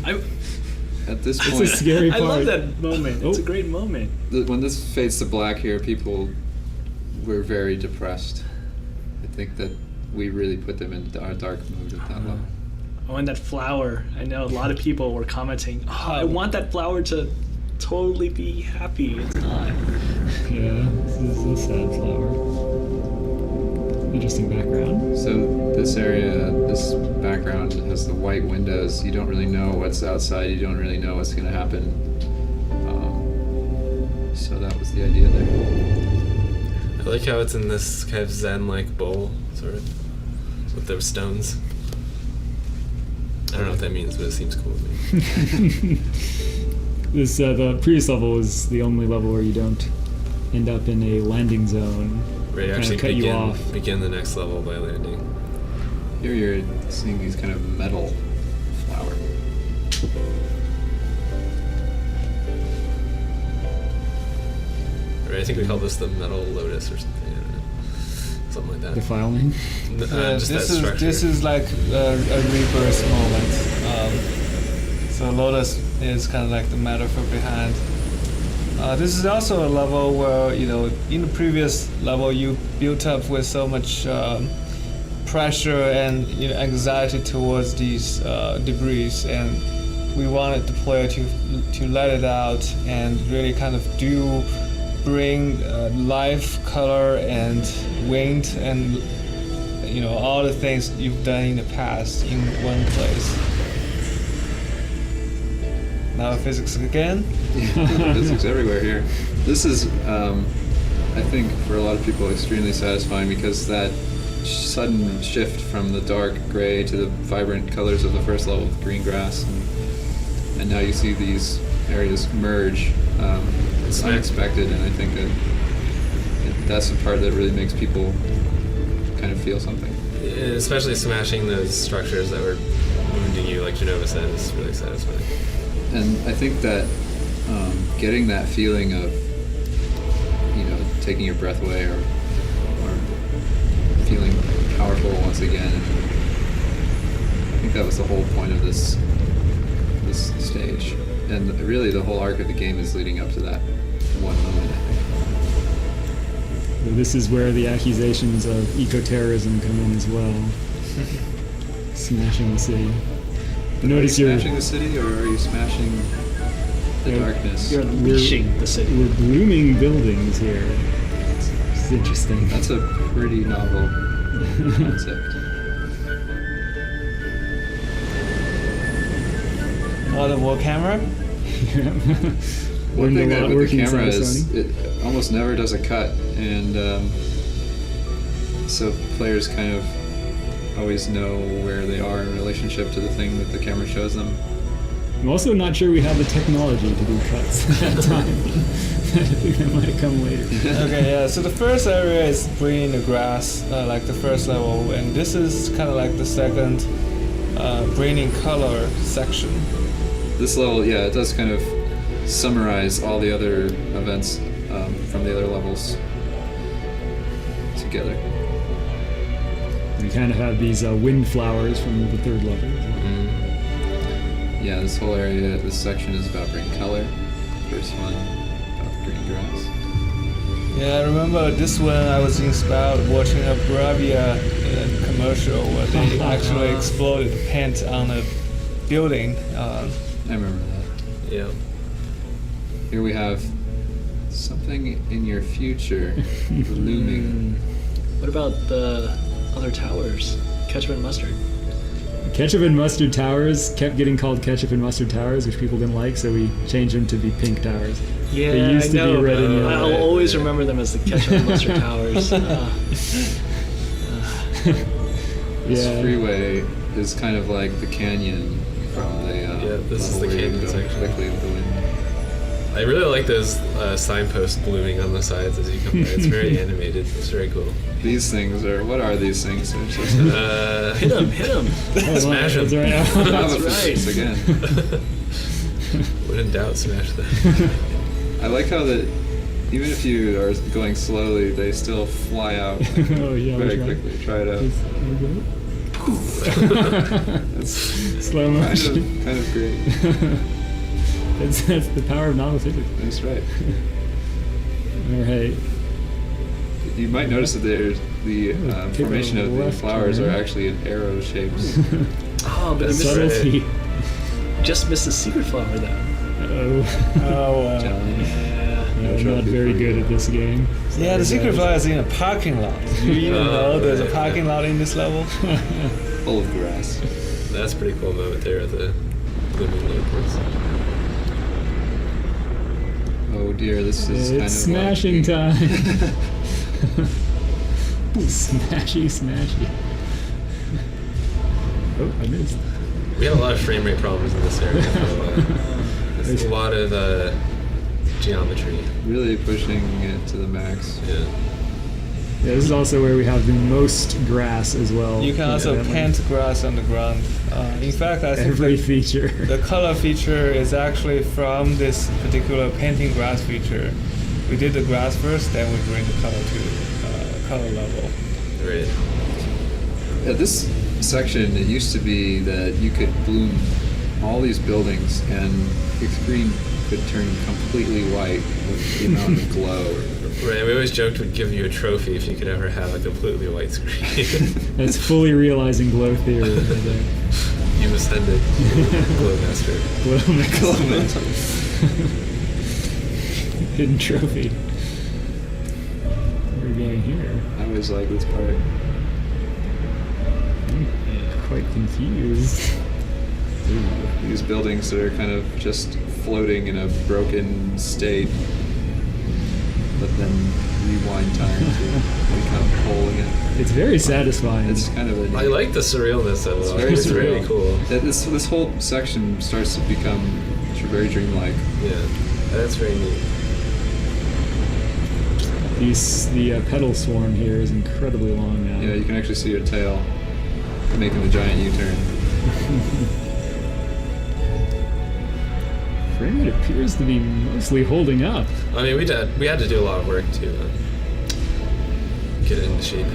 At this It's point, a scary part. I love that moment. It's Oh. a great moment. when this fades to black here, people were very depressed. I think that we really put them in our dark mood at that level. Oh, and that flower. I know a lot of people were commenting, oh, I want that flower to totally be happy. It's not. Yeah, this is a sad flower. Interesting background. So this area, this background has the white windows. You don't really know what's outside. You don't really know what's going to happen. So that was the idea there. I like how it's in this kind of zen-like bowl, sort of, with those stones. I don't know what that means, but it seems cool to me. This the previous level is the only level where you don't end up in a landing zone. Right, Kinda actually cut you off. begin the next level by landing. Here you're seeing these kind of metal flower. Right, I think we call this the metal lotus or something. I don't know. Something like that. Defiling. Just that structure. This is like a rebirth moment. So lotus is kind of like the metaphor behind. This is also a level where, you know, in the previous level you built up with so much pressure and, you know, anxiety towards these debris, and we wanted the player to let it out and really kind of bring life, color, and wind, and, you know, all the things you've done in the past in one place. Now physics again. Physics everywhere here. This is, I think, for a lot of people, extremely satisfying because that sudden shift from the dark gray to the vibrant colors of the first level with green grass, and now you see these areas merge. It's unexpected, and I think that's the part that really makes people kind of feel something. Especially smashing those structures that were wounding you, like Genova said, is really satisfying. And I think that getting that feeling of, you know, taking your breath away or feeling powerful once again, I think that was the whole point of this stage. And really the whole arc of the game is leading up to that one moment, I think. This is where the accusations of eco-terrorism come in as well. Smashing the city. Notice are you smashing the city, or are you smashing the darkness? You're unleashing the city. We're blooming buildings here. It's interesting. That's a pretty novel concept. Oh, the wall camera? One thing that with the camera is it almost never does a cut, and so players kind of always know where they are in relationship to the thing that the camera shows them. I'm also not sure we have the technology to do cuts at that time. I think that might have come later. Okay, yeah, so the first area is bringing the grass, like the first level, and this is kind of like the second bringing color section. This level, yeah, it does kind of summarize all the other events from the other levels together. We kind of have these wind flowers from the third level. Mm-hmm. Yeah, this whole area, this section is about bringing color. First one, about the green grass. Yeah, I remember this one I was inspired watching a Bravia commercial where they actually exploded paint on a building. I remember that. Yeah. Here we have something in your future looming. What about the other towers? Ketchup and mustard. Ketchup and mustard towers kept getting called ketchup and mustard towers, which people didn't like, so we changed them to be pink towers. Yeah, they used to be red and yellow. I'll always remember them as the ketchup and mustard towers. This freeway is kind of like the canyon from the this is the where you canyon go section. quickly with the wind. I really like those signposts blooming on the sides as you come by. It's very animated. It's very cool. These things are, what are these things? They're just Hit them. Smash them. That's right. That's right. Again. When in doubt, smash them. I like how that even if you are going slowly, they still fly out Oh, yeah, very which one? quickly. Try it out. That's Slow motion. kind of great. That's the power of novel physics. That's right. All right. You might notice that there's the Take formation a of the left flowers turn. are actually in arrow shapes. Oh, but I missed Subtlety. just missed the secret flower though. Oh. Oh, wow. Challenge. Yeah. Yeah, I'm not trophy very for good you. at this game. Yeah, the secret guys. flower is in a parking lot. Do you even know there's a parking lot in this level? Full of grass. That's a pretty cool moment there at the blooming lampposts. Oh dear, this is kind of It's smashing like time. Smashy, smashy. Oh, I missed. We had a lot of frame rate problems in this area for a while. There's a lot of geometry. really pushing it to the max. Yeah. Yeah, this is also where we have the most grass as well. You can also incidentally. paint grass on the ground. In fact, I think Every feature. the color feature is actually from this particular painting grass feature. We did the grass first, then we bring the color to color level. Right. Yeah, this section, it used to be that you could bloom all these buildings and the screen could turn completely white with the amount of glow. Right, we always joked we'd give you a trophy if you could ever have a completely white screen. That's fully realizing glow theory right there. You've ascended, Glowmaster. Glow mix. Hidden trophy. Where are we going here? I always like this part. I'm quite confused. Ooh. These buildings that are kind of just floating in a broken state, but then rewind time to become whole again. It's very satisfying. It's kind of a I like the surrealness of it. It's all. very It's really surreal. cool. This whole section starts to become very dreamlike. Yeah, that's very neat. The petal swarm here is incredibly long now. Yeah, you can actually see your tail making the giant U-turn. Frame rate appears to be mostly holding up. I mean, we had to do a lot of work to get it into shape.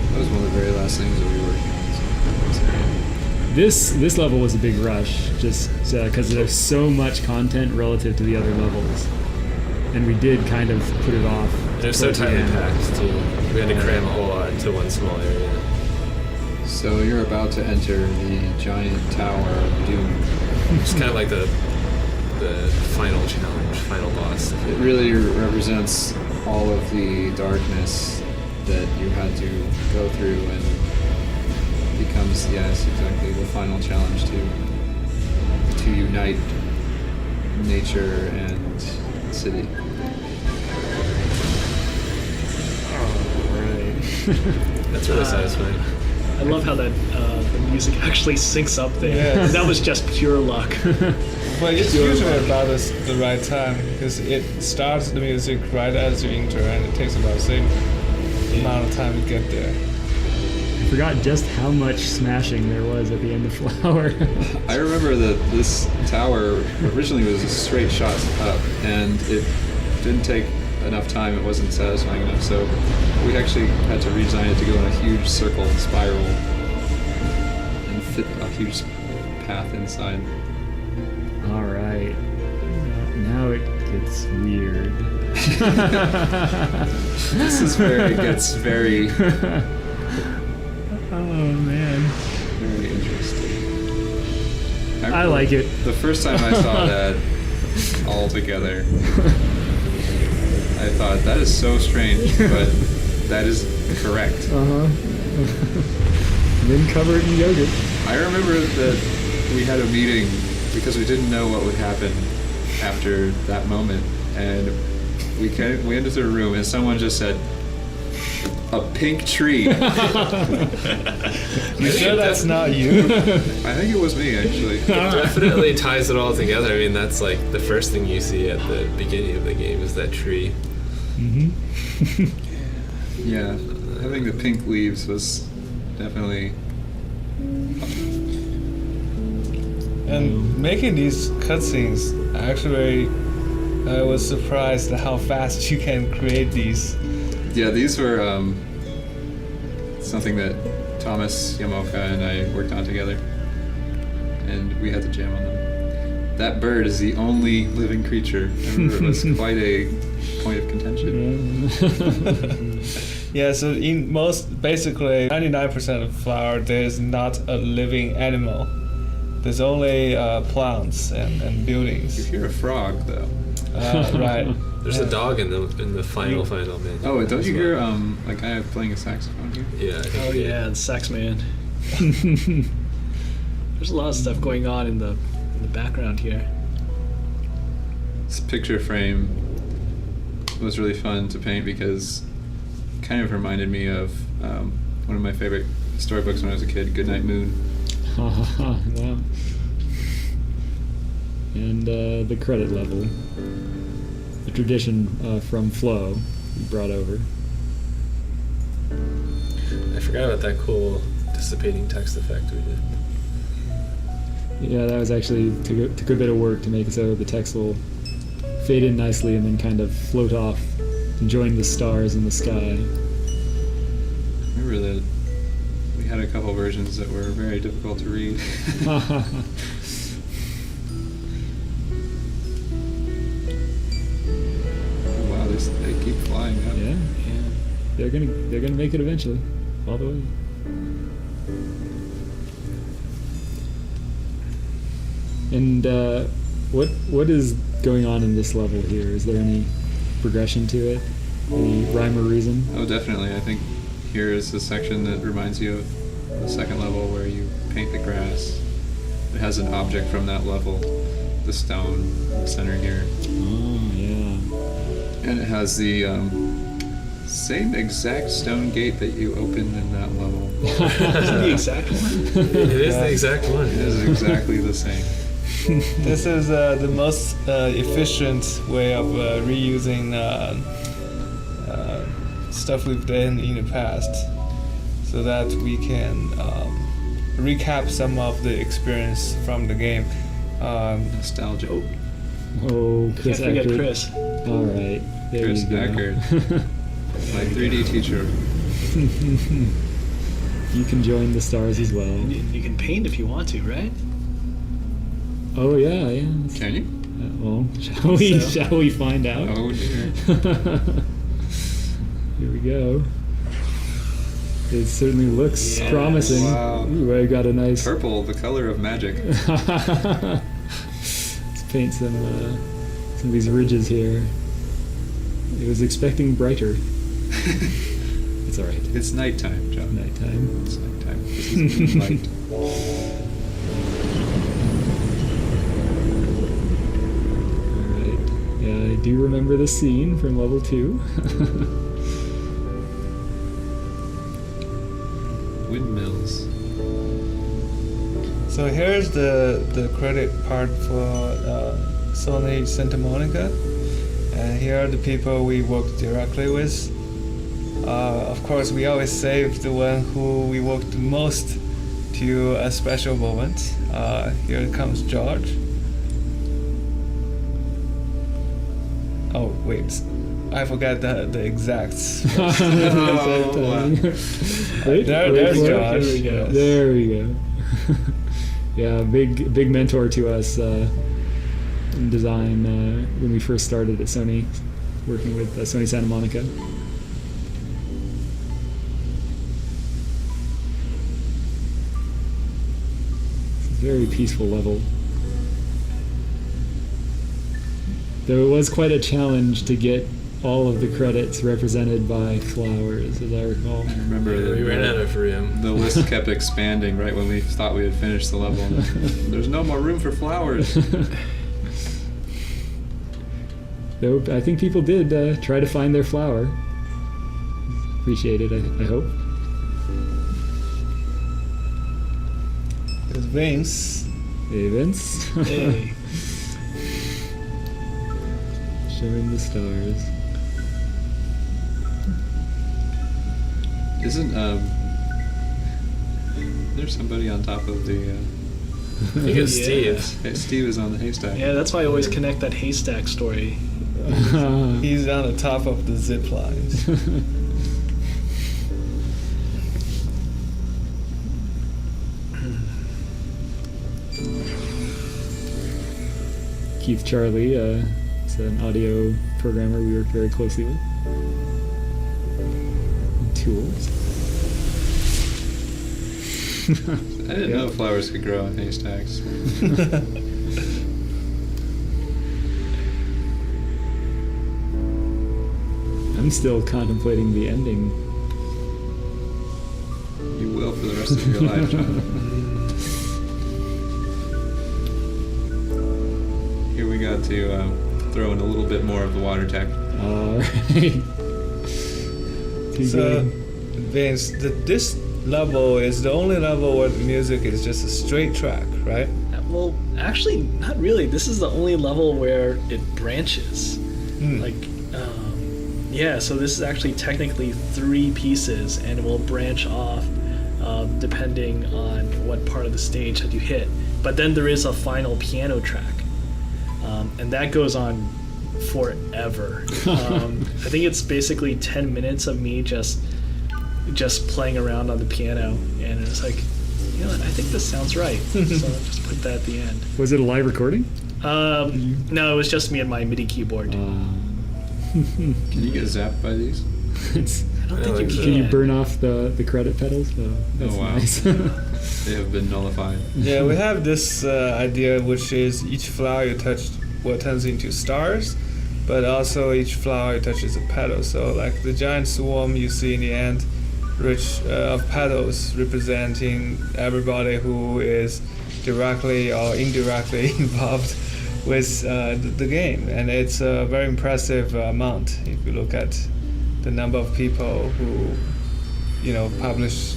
That was one of the very last things that we were working on. This level was a big rush, just because there's so much content relative to the other levels, and we did kind of put it off. It was so towards the tightly end. packed too. We had to cram a whole lot into one small area. So you're about to enter the giant tower of doom. It's kind of like the final challenge, final boss. It really represents all of the darkness that you had to go through, and becomes, yes, exactly, the final challenge to unite nature and city. Right. That's really satisfying. I love how that the music actually syncs up there. Yes. That was just pure luck. But it's usually about the right time because it starts the music right as you enter, and it takes about the same amount of time to get there. I forgot just how much smashing there was at the end of Flower. I remember that this tower originally was a straight shot up, and it didn't take enough time, it wasn't satisfying enough, so we actually had to redesign it to go in a huge circle spiral and fit a huge path inside. All right. Now it gets weird. This is where it gets very, Oh man. very interesting. I like it. The first time I saw that all together, I thought, that is so strange, but that is correct. Uh-huh. Then cover it in yogurt. I remember that we had a meeting because we didn't know what would happen after that moment, and we entered the room and someone just said, "A pink tree." You sure that's not you? I think it was me, actually. It definitely ties it all together. I mean, that's like the first thing you see at the beginning of the game is that tree. Mm-hmm. Yeah, having the pink leaves was definitely. And making these cutscenes, actually, I was surprised at how fast you can create these. Yeah, these were something that Thomas Yamoka and I worked on together, and we had to jam on them. That bird is the only living creature. I remember it was quite a point of contention. Yeah, so in basically 99% of flower, there's not a living animal. There's only plants and You buildings. hear a frog, though. Right. There's a dog in the final menu. Oh, and don't as you well. hear a guy playing a saxophone here? Yeah. I think Oh yeah, the sax man. There's a lot of stuff going on in the background here. This picture frame was really fun to paint because it kind of reminded me of one of my favorite storybooks when I was a kid, Goodnight Moon. Wow. And the credit level, the tradition from Flow we brought over. I forgot about that cool dissipating text effect we did. Yeah, that was actually took a bit of work to make it so the text will fade in nicely and then kind of float off, enjoying the stars in the sky. Remember that we had a couple versions that were very difficult to read. Wow, they keep flying up. Yeah, they're gonna make it eventually, all the way. And what is going on in this level here? Is there any progression to it? Any rhyme or reason? Oh, definitely. I think here is a section that reminds you of the second level where you paint the grass. It has an object from that level, the stone in the center here. Oh, yeah. And it has the same exact stone gate that you opened in that level. Is it the exact one? It is the exact one. It is exactly the same. This is the most efficient way of reusing stuff we've done in the past, so that we can recap some of the experience from the game. Nostalgia. Oh, Chris Can't forget Eckert. Chris. All right, there Chris you go. Eckert. My 3D teacher. You can join the stars as well. You can paint if you want to, right? Oh yeah. Can you? Well, shall we find out? Oh dear. Here we go. It certainly looks promising. Wow. Ooh, I got a nice. Purple, the color of magic. Let's paint some of these ridges here. It was expecting brighter. It's all right. It's nighttime, John. Nighttime. It's nighttime. This is moonlight. All right. Yeah, I do remember the scene from level 2. Windmills. So here's the credit part for Sony Santa Monica, and here are the people we worked directly with. Of course, we always save the one who we worked the most to a special moment. Here comes George. Oh wait, I forgot the exacts. There's Josh. There we go. Yes. There we go. Yeah, big mentor to us in design when we first started at Sony, working with Sony Santa Monica. It's a very peaceful level. Though it was quite a challenge to get all of the credits represented by flowers, as I recall. I remember We ran out of room. the list kept expanding right when we thought we had finished the level. There's no more room for flowers. Though I think people did try to find their flower. Appreciate it, I hope. There's Vince. Hey, Vince. Hey. Showing the stars. Isn't there's somebody on top of the I think it's Yeah. Steve. Steve is on the haystack. Yeah, that's why I always connect that haystack story. He's on the top of the zip lines. Keith Charlie is an audio programmer we work very closely with. Tools. I didn't know flowers could grow in haystacks. I'm still contemplating the ending. You will for the rest of your life, John. Here we got to throw in a little bit more of the water tech. Alright. So, Vince, this level is the only level where the music is just a straight track, right? Well, actually, not really. This is the only level where it branches. Like, yeah, so this is actually technically 3 pieces, and it will branch off depending on what part of the stage that you hit. But then there is a final piano track, and that goes on forever. I think it's basically 10 minutes of me just playing around on the piano, and it's like, you know what, I think this sounds right. So I'll just put that at the end. Was it a live recording? No, it was just me and my MIDI keyboard. Can you get zapped by these? I don't think you Can you burn off the credit pedals? That's Oh, wow. nice. They have been nullified. Yeah, we have this idea, which is each flower you touch what turns into stars, but also each flower you touch is a petal. So like the giant swarm you see in the end, rich of petals representing everybody who is directly or indirectly involved with the game, and it's a very impressive amount if you look at the number of people who, you know, publish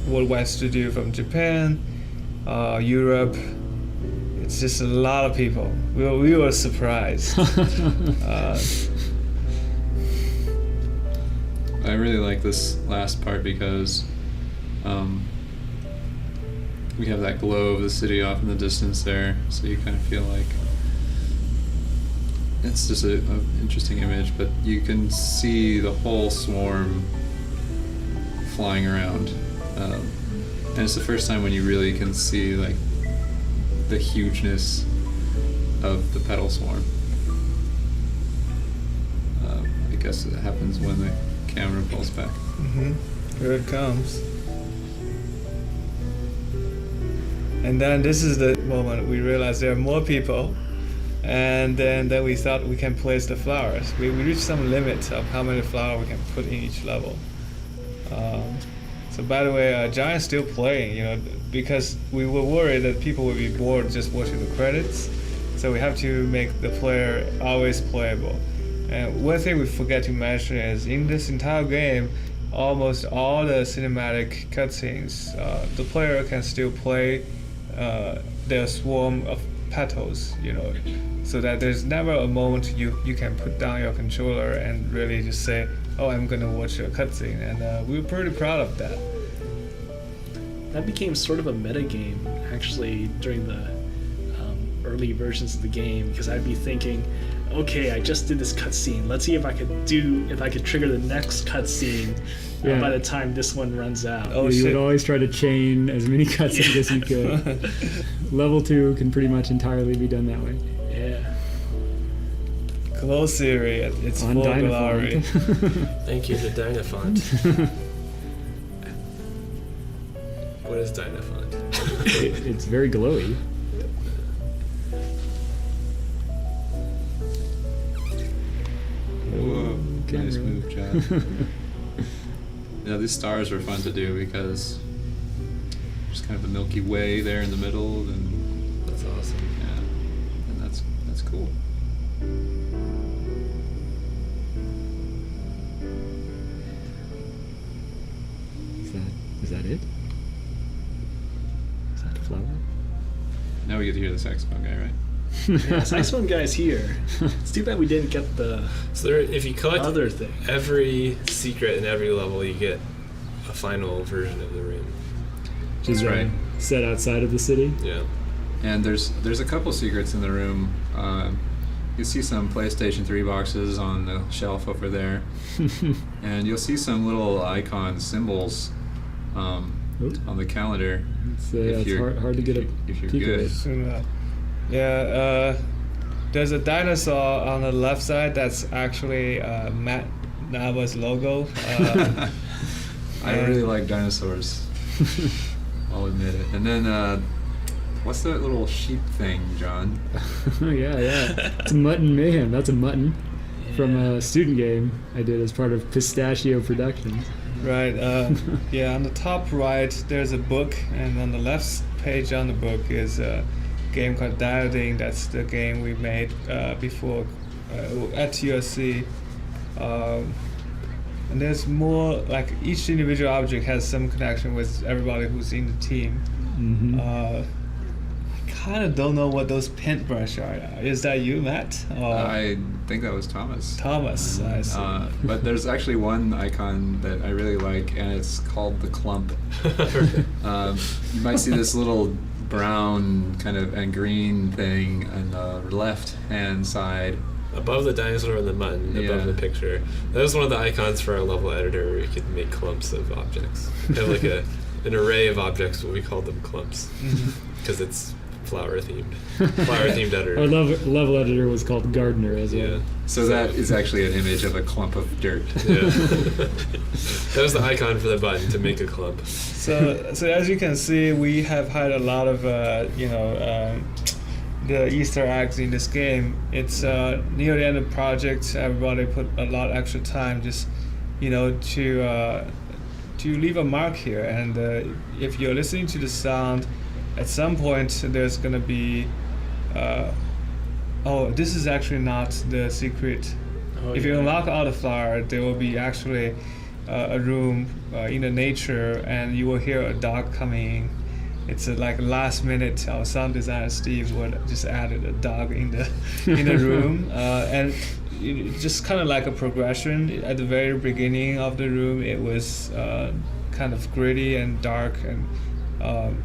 worldwide studio from Japan, Europe. It's just a lot of people. We were surprised. I really like this last part because we have that glow of the city off in the distance there, so you kind of feel like it's just an interesting image, but you can see the whole swarm flying around, and it's the first time when you really can see like the hugeness of the petal swarm. I guess it happens when the camera pulls back. Here it comes. And then this is the moment we realized there are more people, and then we thought we can place the flowers. We reached some limit of how many flowers we can put in each level. So by the way, Giant's still playing, you know, because we were worried that people would be bored just watching the credits. So we have to make the player always playable. And one thing we forget to mention is in this entire game, almost all the cinematic cutscenes, the player can still play their swarm of petals, you know, so that there's never a moment you can put down your controller and really just say, oh, I'm gonna watch a cutscene, and we were pretty proud of that. That became sort of a meta game, actually, during the early versions of the game, because I'd be thinking, okay, I just did this cutscene. Let's see if I could trigger the next cutscene by the time this one runs out. Oh, you shit. would always try to chain as many cutscenes as you could. Level 2 can pretty much entirely be done that way. Yeah. Close Siri at its On full Dynafont. glory. Thank you to Dynafont. What is Dynafont? It's very glowy. Whoa, nice camera. move, Chad. Yeah, these stars were fun to do because there's kind of the Milky Way there in the middle, and That's awesome. yeah, and that's cool. Is that it? Is that the flower? Now we get to hear the saxophone guy, right? Yeah, saxophone guy's here. It's too bad we didn't get the So there, if you collect other thing. every secret in every level, you get a final version of the room. Which is That's right. set outside of the city. Yeah. And there's a couple secrets in the room. You see some PlayStation 3 boxes on the shelf over there, and you'll see some little icons, symbols, Oh, on the calendar. it's if it's you're- hard to get a if you're peek good. of it. Soon enough. Yeah, there's a dinosaur on the left side that's actually Matt Nava's logo. I really like dinosaurs. I'll admit it. And then, what's that little sheep thing, John? Yeah. It's a Mutton Mayhem. That's a mutton from a student game I did as part of Pistachio Productions. Right. Yeah. On the top right, there's a book, and on the left page on the book is a game called Dieting. That's the game we made before at USC. And there's more, like each individual object has some connection with everybody who's in the team. Mm-hmm. I kind of don't know what those paintbrush are. Is that you, Matt? Or I think that was Thomas. Thomas, I see. But there's actually one icon that I really like, and it's called the clump. You might see this little brown kind of and green thing on the left-hand side. Above the dinosaur and the mutton, Yeah. above the picture. That was one of the icons for our level editor where you could make clumps of objects. We have like an array of objects, but we called them clumps because it's flower themed. Flower themed editor. Our level editor was called Gardener as well. Yeah. So that is actually an image of a clump of dirt. Yeah. That was the icon for the button to make a clump. So as you can see, we have had a lot of the Easter eggs in this game. It's near the end of the project. Everybody put a lot of extra time just to leave a mark here. And if you're listening to the sound, at some point there's gonna be this is actually not the secret. If you unlock all the flower, there will be actually a room in the nature, and you will hear a dog coming in. It's like last minute. Our sound designer Steve would just added a dog in the room, and just kind of like a progression. At the very beginning of the room, it was kind of gritty and dark, and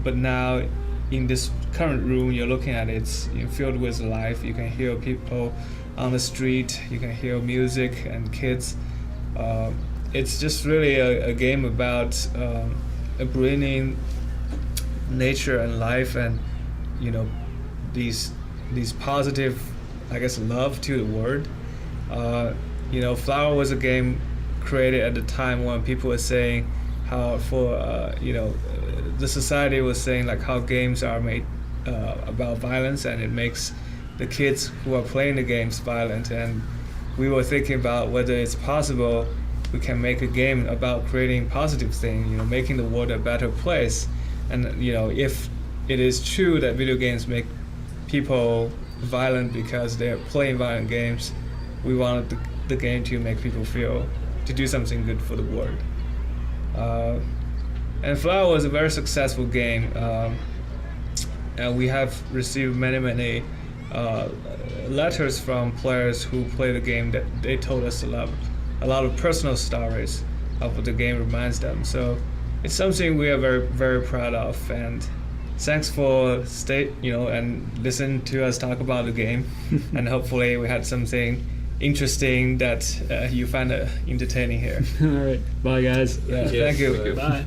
but now in this current room you're looking at, it's filled with life. You can hear people on the street. You can hear music and kids. It's just really a game about bringing nature and life and these positive, I guess, love to the world. Flower was a game created at the time when people were saying how the society was saying like how games are made about violence, and it makes the kids who are playing the games violent. And we were thinking about whether it's possible we can make a game about creating positive things, making the world a better place. And if it is true that video games make people violent because they're playing violent games, we wanted the game to make people feel to do something good for the world. And Flower was a very successful game, and we have received many letters from players who play the game that they told us a lot of personal stories of what the game reminds them. So it's something we are very, very proud of, and thanks for and listen to us talk about the game. And hopefully we had something interesting that you find entertaining here. All right. Bye, guys. Yeah, Yes. thank you. Bye.